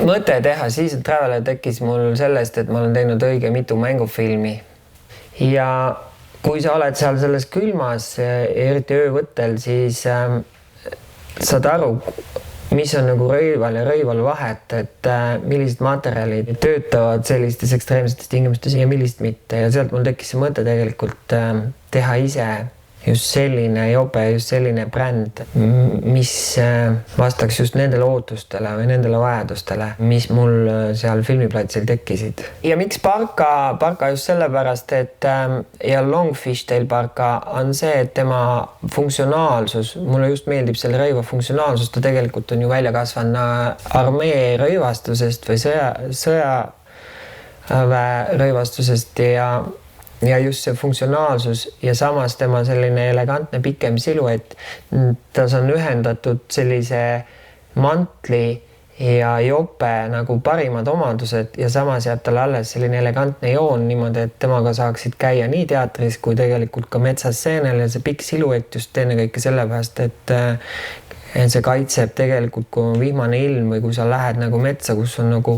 mõte teha Seasoned Traveler tekkis mul sellest, et ma olen teinud õige mitu mängufilmi ja kui sa oled seal selles külmas, eriti öövõttel, siis saad aru, mis on nagu rõival ja rõival vahet, et millised materjalid töötavad sellistes ekstreemsetes tingimustes ja millised mitte ja sealt mul tekkis see mõte tegelikult teha ise just selline jope, just selline bränd, mis vastaks just nendele ootustele või nendele vajadustele, mis mul seal filmiplatsil tekkisid. Ja miks parka? Parka just sellepärast, et ja Longfishtail parka on see, et tema funktsionaalsus, mulle just meeldib selle rõiva funktsionaalsus, ta tegelikult on ju välja kasvanud armee rõivastusest või sõjaväe rõivastusest ja just see funktsionaalsus ja samas tema selline elegantne pikem siluett, ta on ühendatud sellise mantli ja jope nagu parimad omadused ja samas jääb talle alles selline elegantne joon niimoodi, et temaga saaksid käia nii teatris kui tegelikult ka metsastseenel ja see pikk siluett just ennekõike sellepärast, et see kaitseb tegelikult, kui on vihmane ilm või kui sa lähed nagu metsa, kus on nagu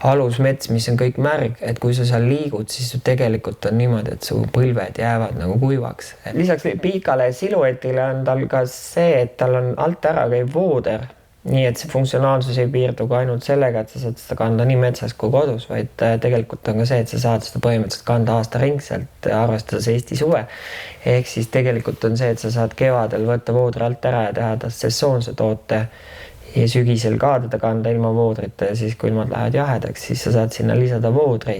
alusmets, mis on kõik märg, et kui sa seal liigud, siis tegelikult on niimoodi, et su põlved jäävad nagu kuivaks. Lisaks pikale siluetile on tal ka see, et tal on alt ära käiv vooder, nii et see funktsionaalsus ei piirdu ka ainult sellega, et sa saad seda kanda nii metsas kui kodus, vaid tegelikult on ka see, et sa saad seda põhimõtteliselt kanda aasta ringselt, arvestades Eesti suve. Ehk siis tegelikult on see, et sa saad kevadel võtta voodri alt ära ja teha ta sessoonse toote ja sügisel ka teda kanda ilma voodrita ja siis kui ilmad lähevad jahedaks, siis sa saad sinna lisada voodri.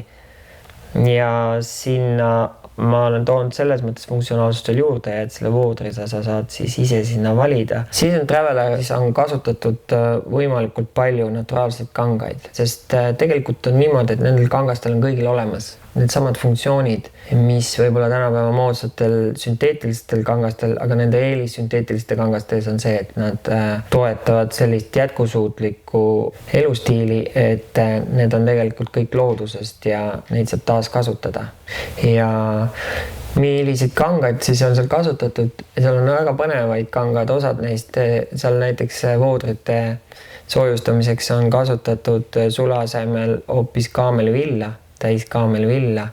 Ja sinna ma olen toonud selles mõttes funktsionaalsust veel juurde, et selle voodri sa saad siis ise sinna valida. Seasoned Traveleris on kasutatud võimalikult palju naturaalseid kangaid, sest tegelikult on niimoodi, et nendel kangastel on kõigil olemas need samad funktsioonid, mis võib-olla tänapäeva moodsatel sünteetilistel kangastel, aga nende eelis sünteetiliste kangastes on see, et nad toetavad sellist jätkusuutlikku elustiili, et need on tegelikult kõik loodusest ja neid saab taas kasutada. Ja milliseid kangaid siis on seal kasutatud? Seal on väga põnevaid kangad, osad neist seal näiteks voodrite soojustamiseks on kasutatud sula asemel hoopis kaamelivilla, täis kaamelivilla.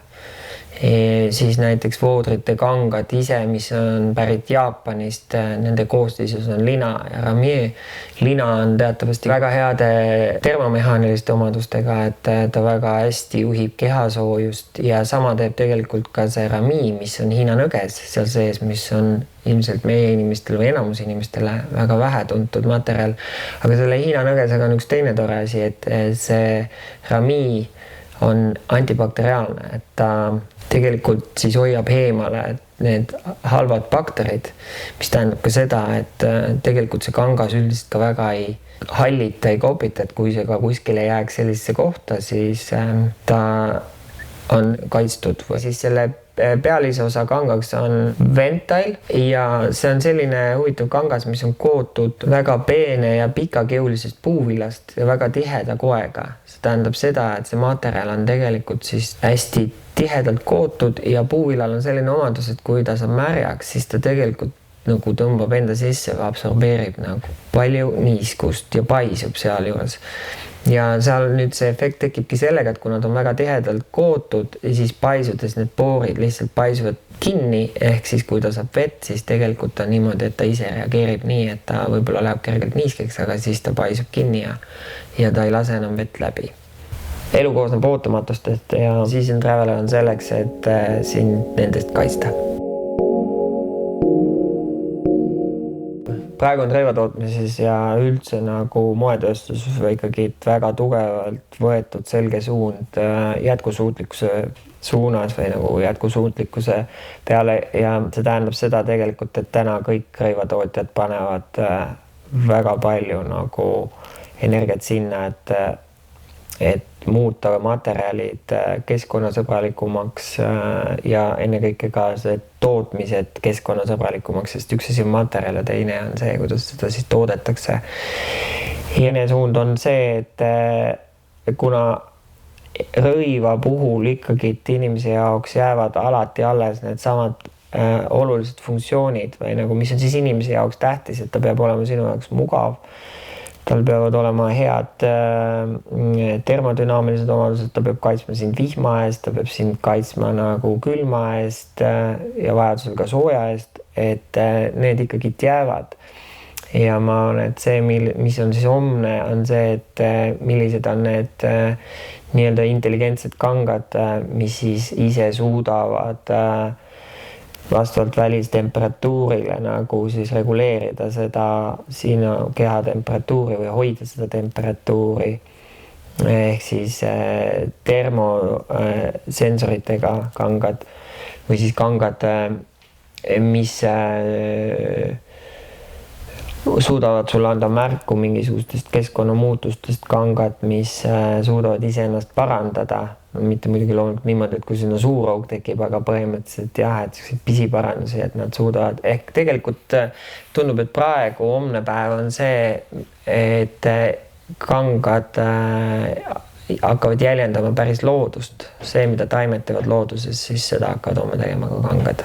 Siis näiteks voodrite kangad ise, mis on pärit Jaapanist, nende koostisus on lina ja ramie. Lina on teatavasti väga heade termomehaaniliste omadustega, et ta väga hästi juhib kehasoojust ja sama teeb tegelikult ka see ramie, mis on Hiina nõges seal sees, mis on ilmselt meie inimestele või enamus inimestele väga vähe tuntud materjal. Aga selle Hiina nõgesega on üks teine tore asi, et see ramie on antibakteriaalne, et ta tegelikult siis hoiab eemale need halvad bakterid, mis tähendab ka seda, et tegelikult see kangas üldiselt ka väga ei hallita, ei kopita, et kui see ka kuskile jääks sellisesse kohta, siis ta on kaitstud. Siis selle pealise osa kangaks on Ventail ja see on selline huvitav kangas, mis on kootud väga peene ja pikakeulisest puuvillast ja väga tiheda koega. See tähendab seda, et see materjal on tegelikult siis hästi tihedalt kootud ja puuvillal on selline omadus, et kui ta saab märjaks, siis ta tegelikult nagu tõmbab enda sisse või absorbeerib nagu palju niiskust ja paisub seal juures. Ja seal nüüd see efekt tekibki sellega, et kui nad on väga tihedalt kootud ja siis paisudes need poorid lihtsalt paisuvad kinni, ehk siis kui ta saab vett, siis tegelikult on niimoodi, et ta ise reageerib nii, et ta võib-olla läheb kergelt niiskeks, aga siis ta paisub kinni ja ta ei lase enam vett läbi. Elu koosneb ootamatustest ja Seasoned Traveler on selleks, et sind nendest kaitsta. Praegu on rõivatootmises ja üldse nagu moetööstus või ikkagi väga tugevalt võetud selge suund jätkusuutlikkuse suunas või nagu jätkusuutlikkuse peale ja see tähendab seda tegelikult, et täna kõik rõivatootjad panevad väga palju nagu energiat sinna, et muuta materjalid keskkonnasõbralikumaks ja ennekõike ka see tootmised keskkonnasõbralikumaks, sest üks asi on materjal ja teine on see, kuidas seda siis toodetakse. Teine suund on see, et kuna rõiva puhul ikkagi inimese jaoks jäävad alati alles need samad olulised funktsioonid või nagu mis on siis inimese jaoks tähtis, et ta peab olema sinu jaoks mugav, tal peavad olema head termodünaamilised omadused, ta peab kaitsma sind vihma eest, ta peab sind kaitsma nagu külma eest ja vajadusel ka sooja eest, et need ikkagi jäävad. Ja ma arvan, et see, mis on siis homne, on see, et millised on need nii-öelda intelligentsed kangad, mis siis ise suudavad vastavalt välistemperatuurile nagu siis reguleerida seda sinu keha temperatuuri või hoida seda temperatuuri ehk siis termosensoritega kangad või siis kangad, mis suudavad sulle anda märku mingisugustest keskkonnamuutustest, kangad, mis suudavad iseennast parandada. Mitte muidugi loomulikult niimoodi, et kui sinna suur auk tekib, aga põhimõtteliselt jah, et selliseid pisiparandusi, et nad suudavad. Ehk tegelikult tundub, et praegu homne päev on see, et kangad hakkavad jäljendama päris loodust. See, mida taimed teevad looduses, siis seda hakkavad homme tegema ka kangad.